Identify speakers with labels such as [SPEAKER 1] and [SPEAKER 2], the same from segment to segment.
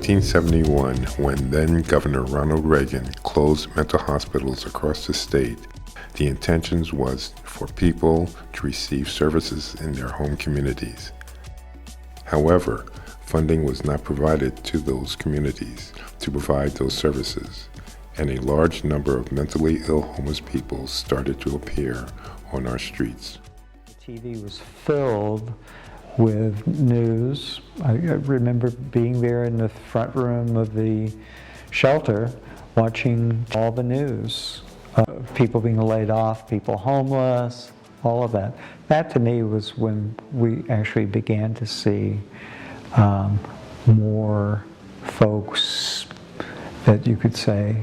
[SPEAKER 1] 1971, when then Governor Ronald Reagan closed mental hospitals across the state, the intention was for people to receive services in their home communities. However, funding was not provided to those communities to provide those services, and a large number of mentally ill homeless people started to appear on our streets.
[SPEAKER 2] The TV was filled with news. I remember being there in the front room of the shelter watching all the news. People being laid off, people homeless, all of that. That to me was when we actually began to see more folks that you could say,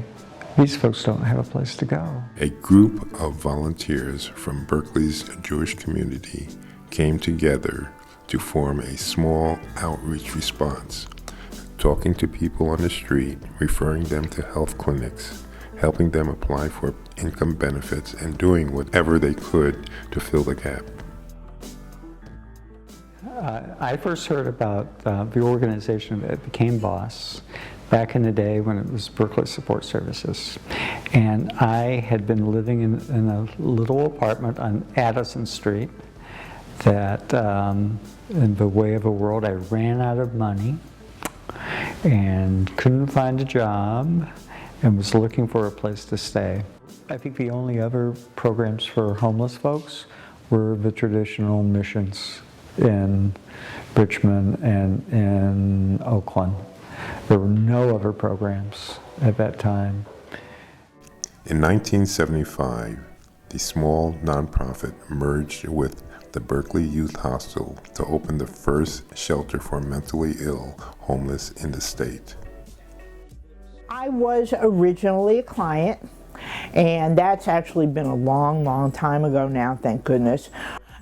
[SPEAKER 2] these folks don't have a place to go.
[SPEAKER 1] A group of volunteers from Berkeley's Jewish community came together to form a small outreach response, talking to people on the street, referring them to health clinics, helping them apply for income benefits, and doing whatever they could to fill the gap.
[SPEAKER 2] I first heard about the organization that became BOSS back in the day when it was Berkeley Support Services. And I had been living in a little apartment on Addison Street that, in the way of a world, I ran out of money and couldn't find a job and was looking for a place to stay. I think the only other programs for homeless folks were the traditional missions in Richmond and in Oakland. There were no other programs at that time.
[SPEAKER 1] In 1975, the small nonprofit merged with the Berkeley Youth Hostel to open the first shelter for mentally ill homeless in the state.
[SPEAKER 3] I was originally a client, and that's actually been a long, long time ago now, thank goodness.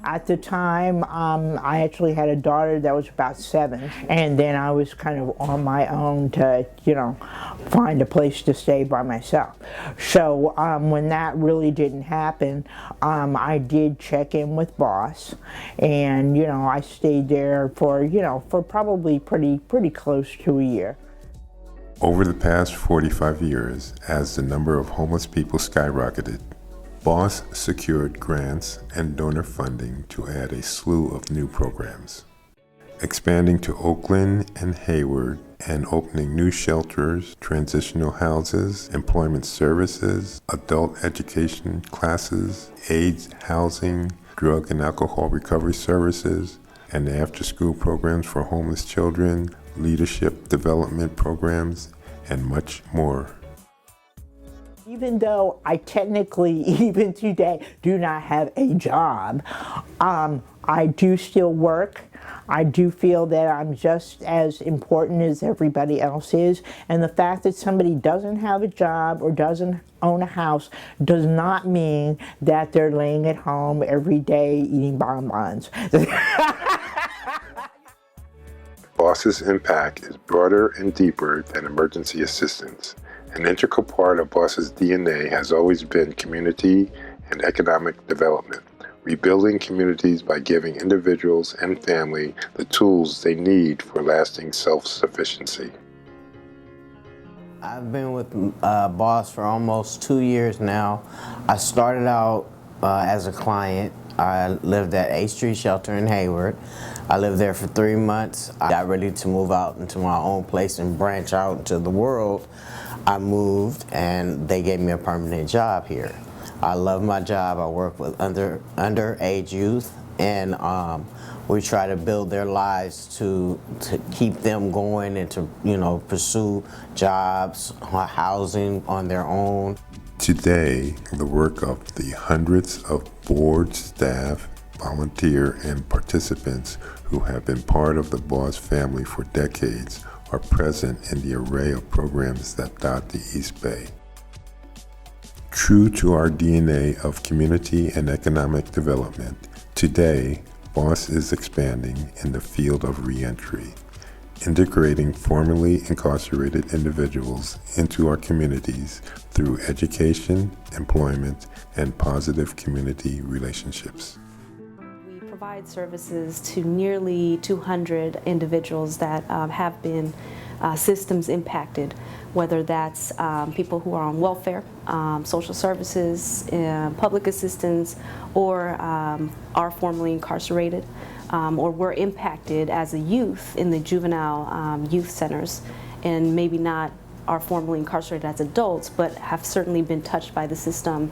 [SPEAKER 3] At the time, I actually had a daughter that was about 7, and then I was kind of on my own to, find a place to stay by myself. So when that really didn't happen, I did check in with BOSS, and I stayed there for probably pretty close to a year.
[SPEAKER 1] Over the past 45 years, as the number of homeless people skyrocketed, BOSS secured grants and donor funding to add a slew of new programs, expanding to Oakland and Hayward and opening new shelters, transitional houses, employment services, adult education classes, AIDS housing, drug and alcohol recovery services, and after-school programs for homeless children, leadership development programs, and much more.
[SPEAKER 3] Even though I technically, even today, do not have a job, I do still work. I do feel that I'm just as important as everybody else is, and the fact that somebody doesn't have a job or doesn't own a house does not mean that they're laying at home every day eating bonbons.
[SPEAKER 1] BOSS's impact is broader and deeper than emergency assistance. An integral part of BOSS's DNA has always been community and economic development, rebuilding communities by giving individuals and family the tools they need for lasting self-sufficiency.
[SPEAKER 4] I've been with BOSS for almost 2 years now. I started out as a client. I lived at 8th Street Shelter in Hayward. I lived there for 3 months. I got ready to move out into my own place and branch out into the world. I moved and they gave me a permanent job here. I love my job. I work with underage youth, and we try to build their lives to keep them going and to pursue jobs, housing on their own.
[SPEAKER 1] Today, the work of the hundreds of board, staff, volunteer, and participants who have been part of the BOSS family for decades are present in the array of programs that dot the East Bay. True to our DNA of community and economic development, today, BOSS is expanding in the field of reentry, integrating formerly incarcerated individuals into our communities through education, employment, and positive community relationships.
[SPEAKER 5] We provide services to nearly 200 individuals that have been systems impacted, whether that's people who are on welfare, social services, public assistance, or are formerly incarcerated, or were impacted as a youth in the juvenile youth centers, and maybe not are formerly incarcerated as adults, but have certainly been touched by the system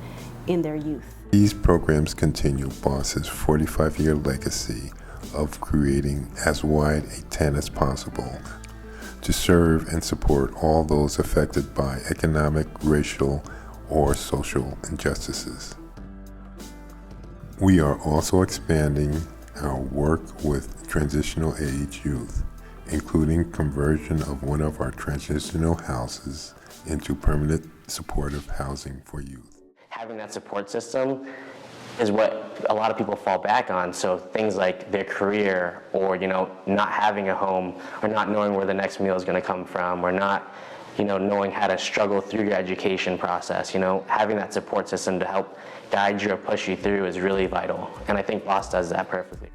[SPEAKER 5] in their youth.
[SPEAKER 1] These programs continue BOSS's 45-year legacy of creating as wide a tent as possible to serve and support all those affected by economic, racial, or social injustices. We are also expanding our work with transitional age youth, including conversion of one of our transitional houses into permanent supportive housing for youth.
[SPEAKER 6] Having that support system is what a lot of people fall back on. So things like their career, or not having a home, or not knowing where the next meal is going to come from, or not knowing how to struggle through your education process. Having that support system to help guide you or push you through is really vital, and I think BOSS does that perfectly.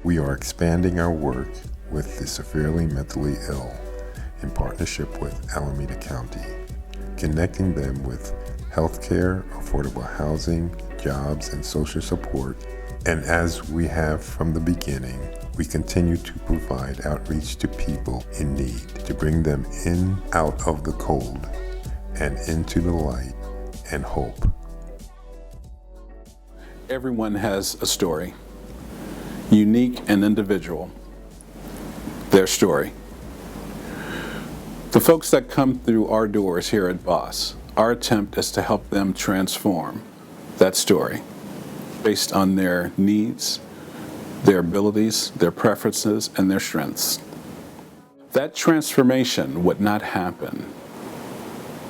[SPEAKER 1] We are expanding our work with the severely mentally ill in partnership with Alameda County, connecting them with healthcare, affordable housing, jobs, and social support. And as we have from the beginning, we continue to provide outreach to people in need, to bring them in, out of the cold, and into the light and hope.
[SPEAKER 7] Everyone has a story, unique and individual, their story. The folks that come through our doors here at BOSS, our attempt is to help them transform that story based on their needs, their abilities, their preferences, and their strengths. That transformation would not happen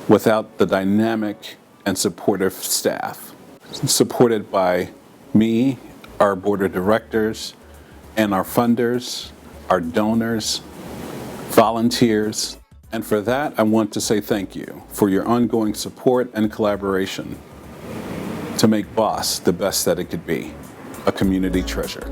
[SPEAKER 7] without the dynamic and supportive staff, supported by me, our board of directors, and our funders, our donors, volunteers. And for that, I want to say thank you for your ongoing support and collaboration to make BOSS the best that it could be, a community treasure.